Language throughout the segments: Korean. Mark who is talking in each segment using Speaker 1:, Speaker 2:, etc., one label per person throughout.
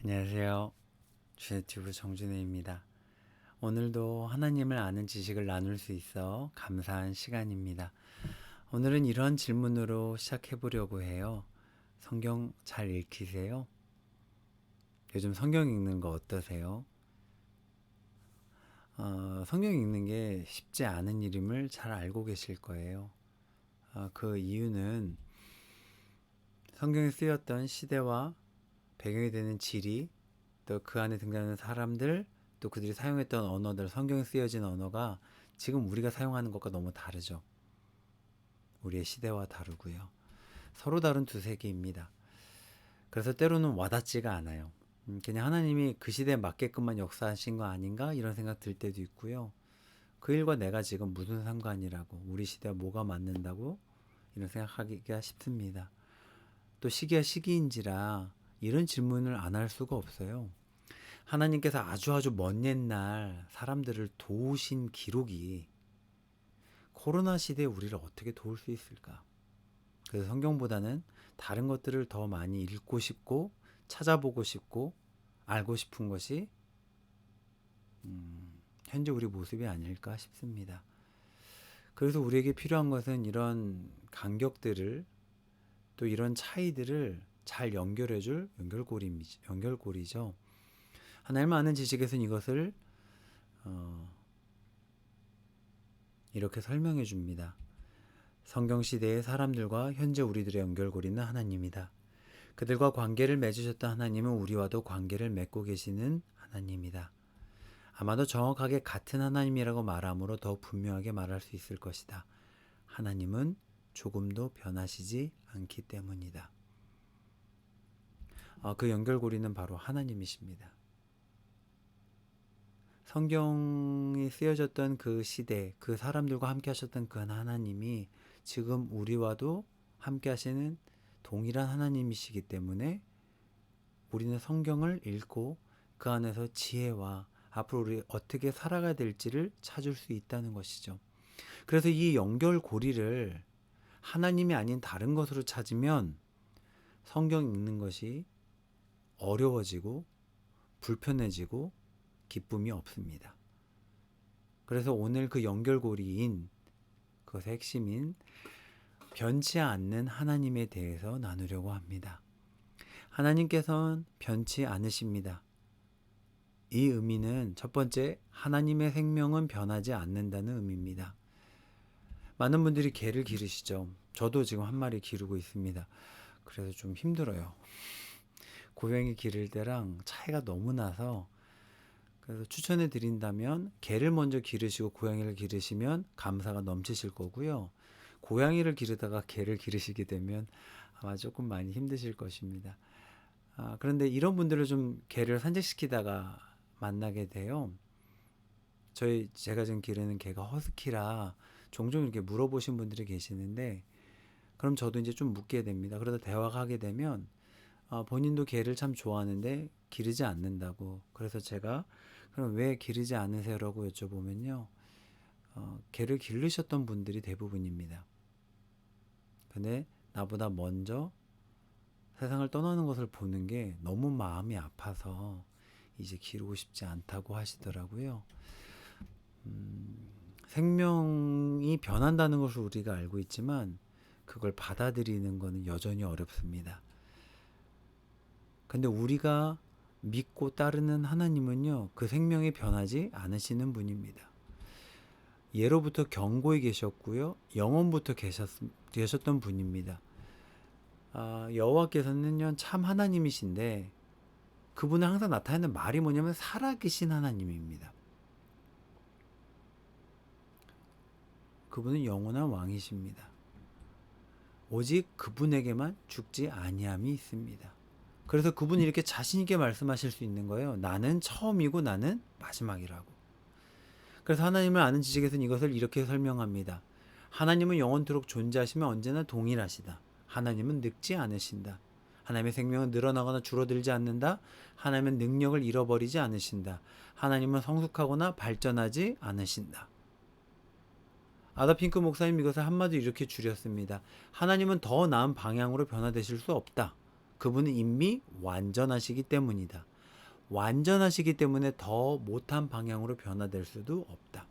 Speaker 1: 안녕하세요. 주네티브 정준혜입니다. 오늘도 하나님을 아는 지식을 나눌 수 있어 감사한 시간입니다. 오늘은 이런 질문으로 시작해 보려고 해요. 성경 잘 읽히세요? 요즘 성경 읽는 거 어떠세요? 성경 읽는 게 쉽지 않은 일임을 잘 알고 계실 거예요. 그 이유는 성경에 쓰였던 시대와 배경이 되는 지리, 또 그 안에 등장하는 사람들, 또 그들이 사용했던 언어들, 성경에 쓰여진 언어가 지금 우리가 사용하는 것과 너무 다르죠. 우리의 시대와 다르고요. 서로 다른 두 세계입니다. 그래서 때로는 와닿지가 않아요. 그냥 하나님이 그 시대에 맞게끔만 역사하신 거 아닌가 이런 생각 들 때도 있고요. 그 일과 내가 지금 무슨 상관이라고, 우리 시대와 뭐가 맞는다고 이런 생각하기가 쉽습니다. 또 시기가 시기인지라 이런 질문을 안 할 수가 없어요. 하나님께서 아주 먼 옛날 사람들을 도우신 기록이 코로나 시대에 우리를 어떻게 도울 수 있을까? 그래서 성경보다는 다른 것들을 더 많이 읽고 싶고 찾아보고 싶고 알고 싶은 것이 현재 우리 모습이 아닐까 싶습니다. 그래서 우리에게 필요한 것은 이런 간격들을, 또 이런 차이들을 잘 연결해줄 연결고리죠. 하나님 아는 지식에서는 이것을 이렇게 설명해 줍니다. 성경 시대의 사람들과 현재 우리들의 연결고리는 하나님이다. 그들과 관계를 맺으셨던 하나님은 우리와도 관계를 맺고 계시는 하나님이다. 아마도 정확하게 같은 하나님이라고 말함으로 더 분명하게 말할 수 있을 것이다. 하나님은 조금도 변하시지 않기 때문이다. 그 연결고리는 바로 하나님이십니다. 성경이 쓰여졌던 그 시대, 그 사람들과 함께 하셨던 그 하나님이 지금 우리와도 함께 하시는 동일한 하나님이시기 때문에 우리는 성경을 읽고 그 안에서 지혜와 앞으로 우리 어떻게 살아가야 될지를 찾을 수 있다는 것이죠. 그래서 이 연결고리를 하나님이 아닌 다른 것으로 찾으면 성경 읽는 것이 어려워지고 불편해지고 기쁨이 없습니다. 그래서 오늘 그 연결고리인, 그것의 핵심인 변치 않는 하나님에 대해서 나누려고 합니다. 하나님께서는 변치 않으십니다. 이 의미는 첫 번째, 하나님의 생명은 변하지 않는다는 의미입니다. 많은 분들이 개를 기르시죠. 저도 지금 한 마리 기르고 있습니다. 그래서 좀 힘들어요. 고양이 기를 때랑 차이가 너무 나서, 그래서 추천해 드린다면 개를 먼저 기르시고 고양이를 기르시면 감사가 넘치실 거고요. 고양이를 기르다가 개를 기르시게 되면 아마 조금 많이 힘드실 것입니다. 그런데 이런 분들을 좀 개를 산책시키다가 만나게 돼요. 제가 지금 기르는 개가 허스키라 종종 이렇게 물어보신 분들이 계시는데, 그럼 저도 이제 좀 묻게 됩니다. 그러다 대화가 하게 되면 본인도 개를 참 좋아하는데 기르지 않는다고. 그래서 제가 그럼 왜 기르지 않으세요라고 여쭤보면요, 개를 기르셨던 분들이 대부분입니다. 근데 나보다 먼저 세상을 떠나는 것을 보는 게 너무 마음이 아파서 이제 기르고 싶지 않다고 하시더라고요. 생명이 변한다는 것을 우리가 알고 있지만 그걸 받아들이는 것은 여전히 어렵습니다. 근데 우리가 믿고 따르는 하나님은요, 그 생명이 변하지 않으시는 분입니다. 예로부터 경고에 계셨고요, 영원부터 계셨던 분입니다. 여호와께서는요 참 하나님이신데, 그분은 항상 나타내는 말이 뭐냐면 살아계신 하나님입니다. 그분은 영원한 왕이십니다. 오직 그분에게만 죽지 아니함이 있습니다. 그래서 그분이 이렇게 자신 있게 말씀하실 수 있는 거예요. 나는 처음이고 나는 마지막이라고. 그래서 하나님을 아는 지식에서는 이것을 이렇게 설명합니다. 하나님은 영원토록 존재하시며 언제나 동일하시다. 하나님은 늙지 않으신다. 하나님의 생명은 늘어나거나 줄어들지 않는다. 하나님은 능력을 잃어버리지 않으신다. 하나님은 성숙하거나 발전하지 않으신다. 아다핑크 목사님 이것을 한마디로 이렇게 줄였습니다. 하나님은 더 나은 방향으로 변화되실 수 없다. 그분은 이미 완전하시기 때문이다. 완전하시기 때문에 더 못한 방향으로 변화될 수도 없다.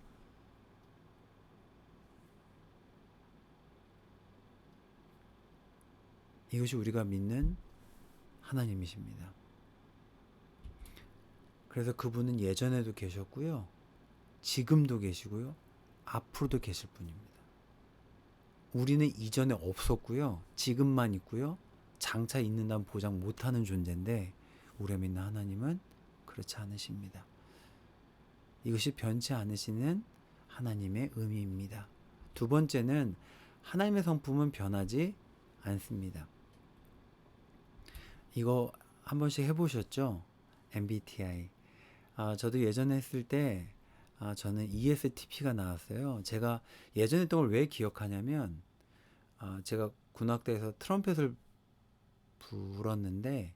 Speaker 1: 이것이 우리가 믿는 하나님이십니다. 그래서 그분은 예전에도 계셨고요. 지금도 계시고요. 앞으로도 계실 분입니다. 우리는 이전에 없었고요. 지금만 있고요. 장차 있는다는 보장 못하는 존재인데 우리가 믿는 하나님은 그렇지 않으십니다. 이것이 변치 않으시는 하나님의 의미입니다. 두 번째는 하나님의 성품은 변하지 않습니다. 이거 한 번씩 해보셨죠? MBTI. 저도 예전에 했을 때 저는 ESTP가 나왔어요. 제가 예전에 했던 걸 왜 기억하냐면 제가 군악대에서 트럼펫을 불었는데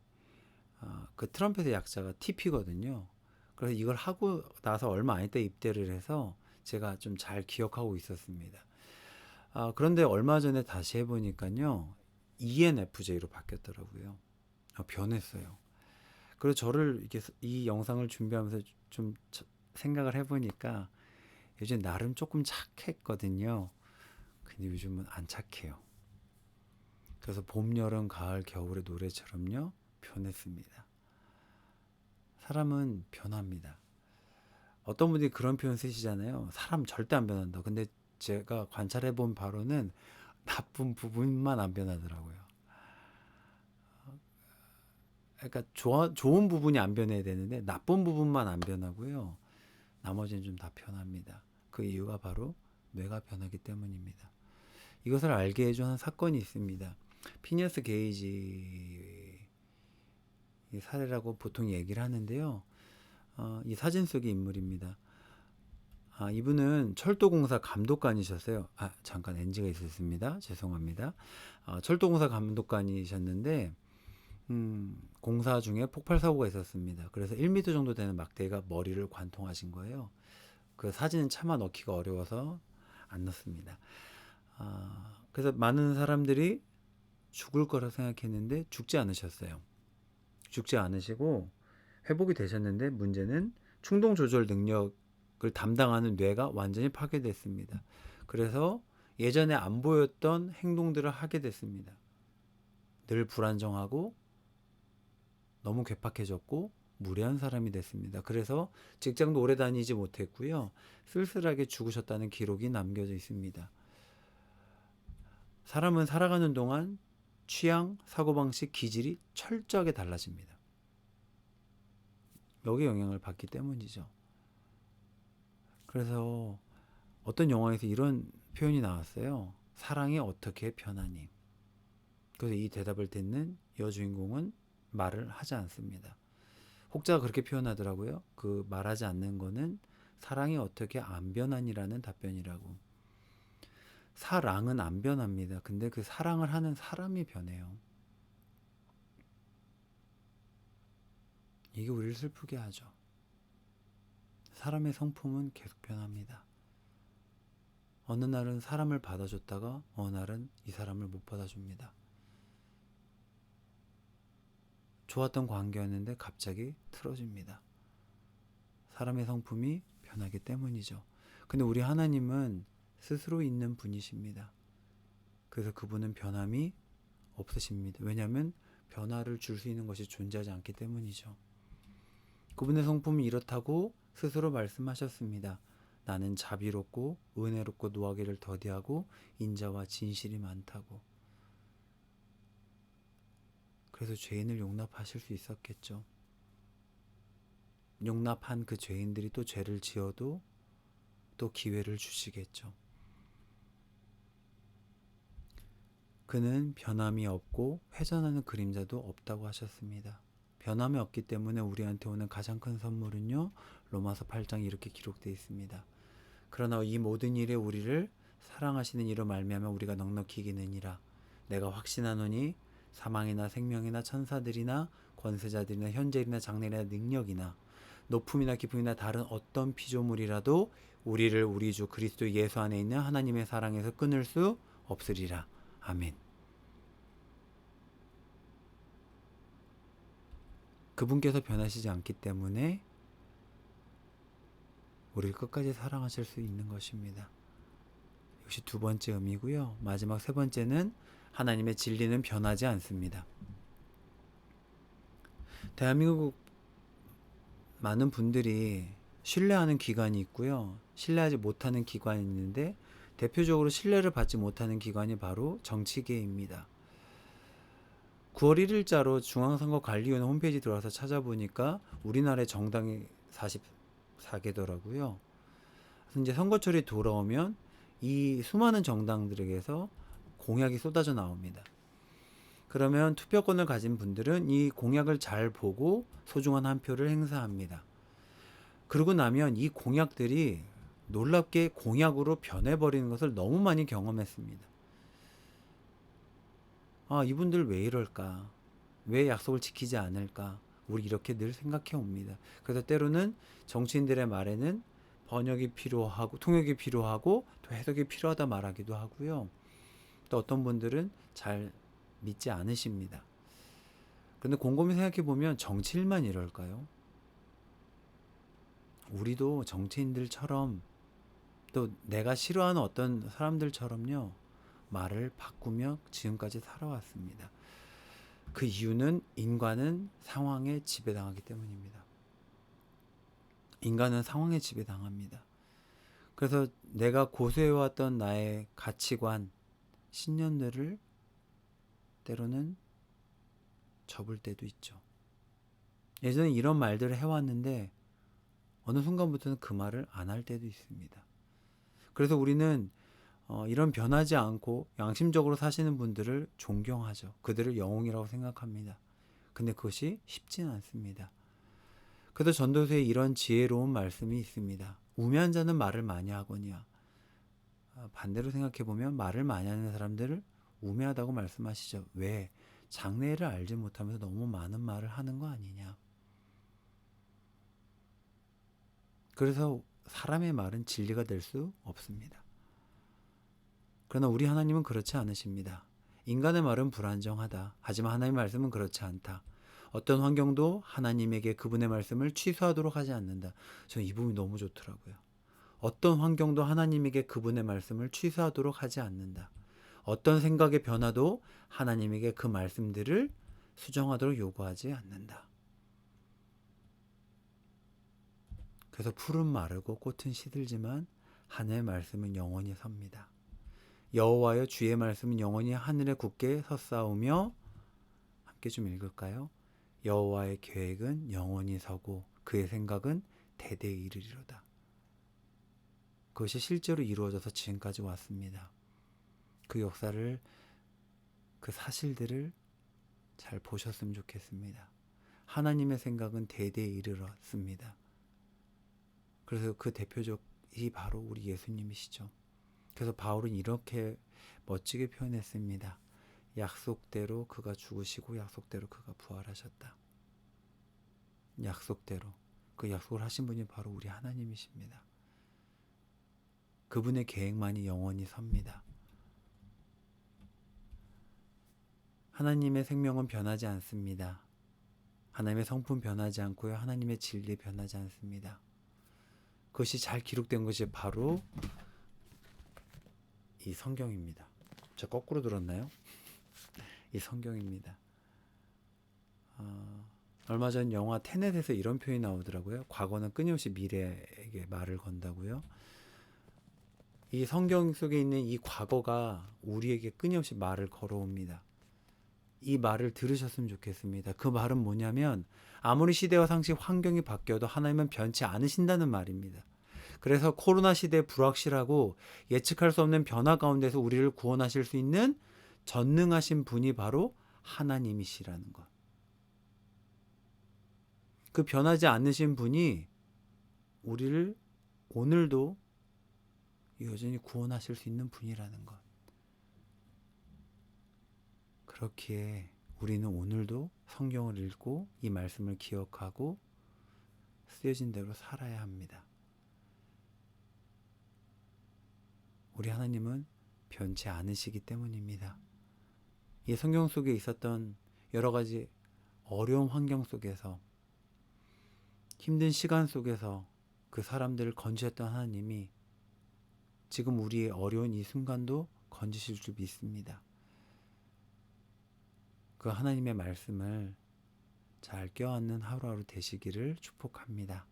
Speaker 1: 그 트럼펫의 약자가 TP거든요. 그래서 이걸 하고 나서 얼마 안 있다 입대를 해서 제가 좀 잘 기억하고 있었습니다. 그런데 얼마 전에 다시 해보니까요. ENFJ로 바뀌었더라고요. 변했어요. 그리고 저를 이렇게 이 영상을 준비하면서 좀 생각을 해보니까 요즘 나름 조금 착했거든요. 근데 요즘은 안 착해요. 그래서 봄, 여름, 가을, 겨울의 노래처럼요. 변했습니다. 사람은 변합니다. 어떤 분들이 그런 표현 쓰시잖아요. 사람 절대 안 변한다. 근데 제가 관찰해본 바로는 나쁜 부분만 안 변하더라고요. 그러니까 좋은 부분이 안 변해야 되는데 나쁜 부분만 안 변하고요. 나머지는 좀 다 변합니다. 그 이유가 바로 뇌가 변하기 때문입니다. 이것을 알게 해준 한 사건이 있습니다. 피니어스 게이지 사례라고 보통 얘기를 하는데요. 이 사진 속의 인물입니다. 이분은 철도공사 감독관이셨어요. 잠깐 NG가 있었습니다. 죄송합니다. 철도공사 감독관이셨는데 공사 중에 폭발 사고가 있었습니다. 그래서 1m 정도 되는 막대기가 머리를 관통하신 거예요. 그 사진은 차마 넣기가 어려워서 안 넣습니다. 그래서 많은 사람들이 죽을 거라 생각했는데 죽지 않으셨어요. 죽지 않으시고 회복이 되셨는데 문제는 충동 조절 능력을 담당하는 뇌가 완전히 파괴됐습니다. 그래서 예전에 안 보였던 행동들을 하게 됐습니다. 늘 불안정하고 너무 괴팍해졌고 무례한 사람이 됐습니다. 그래서 직장도 오래 다니지 못했고요. 쓸쓸하게 죽으셨다는 기록이 남겨져 있습니다. 사람은 살아가는 동안 취향, 사고방식, 기질이 철저하게 달라집니다. 여기에 영향을 받기 때문이죠. 그래서 어떤 영화에서 이런 표현이 나왔어요. 사랑이 어떻게 변하니? 그래서 이 대답을 듣는 여주인공은 말을 하지 않습니다. 혹자가 그렇게 표현하더라고요. 그 말하지 않는 거는 사랑이 어떻게 안 변하니라는 답변이라고. 사랑은 안 변합니다. 근데 그 사랑을 하는 사람이 변해요. 이게 우리를 슬프게 하죠. 사람의 성품은 계속 변합니다. 어느 날은 사람을 받아줬다가 어느 날은 이 사람을 못 받아줍니다. 좋았던 관계였는데 갑자기 틀어집니다. 사람의 성품이 변하기 때문이죠. 근데 우리 하나님은 스스로 있는 분이십니다. 그래서 그분은 변함이 없으십니다. 왜냐하면 변화를 줄 수 있는 것이 존재하지 않기 때문이죠. 그분의 성품이 이렇다고 스스로 말씀하셨습니다. 나는 자비롭고 은혜롭고 노하기를 더디하고 인자와 진실이 많다고. 그래서 죄인을 용납하실 수 있었겠죠. 용납한 그 죄인들이 또 죄를 지어도 또 기회를 주시겠죠. 그는 변함이 없고 회전하는 그림자도 없다고 하셨습니다. 변함이 없기 때문에 우리한테 오는 가장 큰 선물은요. 로마서 8장에 이렇게 기록되어 있습니다. 그러나 이 모든 일에 우리를 사랑하시는 이로 말미암아 우리가 넉넉히 이기느니라. 내가 확신하노니 사망이나 생명이나 천사들이나 권세자들이나 현재이나 장래이나 능력이나 높음이나 깊음이나 다른 어떤 피조물이라도 우리를 우리 주 그리스도 예수 안에 있는 하나님의 사랑에서 끊을 수 없으리라. 아멘. 그분께서 변하시지 않기 때문에 우리를 끝까지 사랑하실 수 있는 것입니다. 역시 두 번째 의미고요. 마지막 세 번째는 하나님의 진리는 변하지 않습니다. 대한민국 많은 분들이 신뢰하는 기관이 있고요. 신뢰하지 못하는 기관이 있는데 대표적으로 신뢰를 받지 못하는 기관이 바로 정치계입니다. 9월 1일자로 중앙선거관리위원회 홈페이지 들어와서 찾아보니까 우리나라의 정당이 44개더라고요. 그래서 이제 선거철이 돌아오면 이 수많은 정당들에게서 공약이 쏟아져 나옵니다. 그러면 투표권을 가진 분들은 이 공약을 잘 보고 소중한 한 표를 행사합니다. 그러고 나면 이 공약들이 놀랍게 공약으로 변해버리는 것을 너무 많이 경험했습니다. 아, 이분들 왜 이럴까? 왜 약속을 지키지 않을까? 우리 이렇게 늘 생각해 옵니다. 그래서 때로는 정치인들의 말에는 번역이 필요하고 통역이 필요하고 또 해석이 필요하다 말하기도 하고요. 또 어떤 분들은 잘 믿지 않으십니다. 그런데 곰곰이 생각해 보면 정치인만 이럴까요? 우리도 정치인들처럼 또 내가 싫어하는 어떤 사람들처럼요, 말을 바꾸며 지금까지 살아왔습니다. 그 이유는 인간은 상황에 지배당하기 때문입니다. 인간은 상황에 지배당합니다. 그래서 내가 고수해왔던 나의 가치관, 신념들을 때로는 접을 때도 있죠. 예전에 이런 말들을 해왔는데 어느 순간부터는 그 말을 안 할 때도 있습니다. 그래서 우리는 이런 변하지 않고 양심적으로 사시는 분들을 존경하죠. 그들을 영웅이라고 생각합니다. 근데 그것이 쉽지는 않습니다. 그래서 전도서에 이런 지혜로운 말씀이 있습니다. 우매한 자는 말을 많이 하거니와. 반대로 생각해보면 말을 많이 하는 사람들을 우매하다고 말씀하시죠. 왜? 장래를 알지 못하면서 너무 많은 말을 하는 거 아니냐. 그래서 사람의 말은 진리가 될 수 없습니다. 그러나 우리 하나님은 그렇지 않으십니다. 인간의 말은 불안정하다. 하지만 하나님의 말씀은 그렇지 않다. 어떤 환경도 하나님에게 그분의 말씀을 취소하도록 하지 않는다. 저는 이 부분이 너무 좋더라고요. 어떤 환경도 하나님에게 그분의 말씀을 취소하도록 하지 않는다. 어떤 생각의 변화도 하나님에게 그 말씀들을 수정하도록 요구하지 않는다. 그래서 풀은 마르고 꽃은 시들지만 하나님의 말씀은 영원히 섭니다. 여호와여 주의 말씀은 영원히 하늘에 굳게 섰사오며, 함께 좀 읽을까요? 여호와의 계획은 영원히 서고 그의 생각은 대대에 이르리로다. 그것이 실제로 이루어져서 지금까지 왔습니다. 그 역사를, 그 사실들을 잘 보셨으면 좋겠습니다. 하나님의 생각은 대대에 이르렀습니다. 그래서 그 대표적이 바로 우리 예수님이시죠. 그래서 바울은 이렇게 멋지게 표현했습니다. 약속대로 그가 죽으시고 약속대로 그가 부활하셨다. 약속대로. 그 약속을 하신 분이 바로 우리 하나님이십니다. 그분의 계획만이 영원히 섭니다. 하나님의 생명은 변하지 않습니다. 하나님의 성품 변하지 않고요. 하나님의 진리 변하지 않습니다. 그것이 잘 기록된 것이 바로 이 성경입니다. 저 거꾸로 들었나요? 이 성경입니다. 얼마 전 영화 테넷에서 이런 표현이 나오더라고요. 과거는 끊임없이 미래에게 말을 건다고요. 이 성경 속에 있는 이 과거가 우리에게 끊임없이 말을 걸어옵니다. 이 말을 들으셨으면 좋겠습니다. 그 말은 뭐냐면 아무리 시대와 상식 환경이 바뀌어도 하나님은 변치 않으신다는 말입니다. 그래서 코로나 시대에 불확실하고 예측할 수 없는 변화 가운데서 우리를 구원하실 수 있는 전능하신 분이 바로 하나님이시라는 것. 그 변하지 않으신 분이 우리를 오늘도 여전히 구원하실 수 있는 분이라는 것. 그렇기에 우리는 오늘도 성경을 읽고 이 말씀을 기억하고 쓰여진 대로 살아야 합니다. 우리 하나님은 변치 않으시기 때문입니다. 이 성경 속에 있었던 여러 가지 어려운 환경 속에서 힘든 시간 속에서 그 사람들을 건지셨던 하나님이 지금 우리의 어려운 이 순간도 건지실 줄 믿습니다. 그 하나님의 말씀을 잘 껴안는 하루하루 되시기를 축복합니다.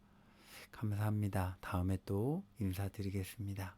Speaker 1: 감사합니다. 다음에 또 인사드리겠습니다.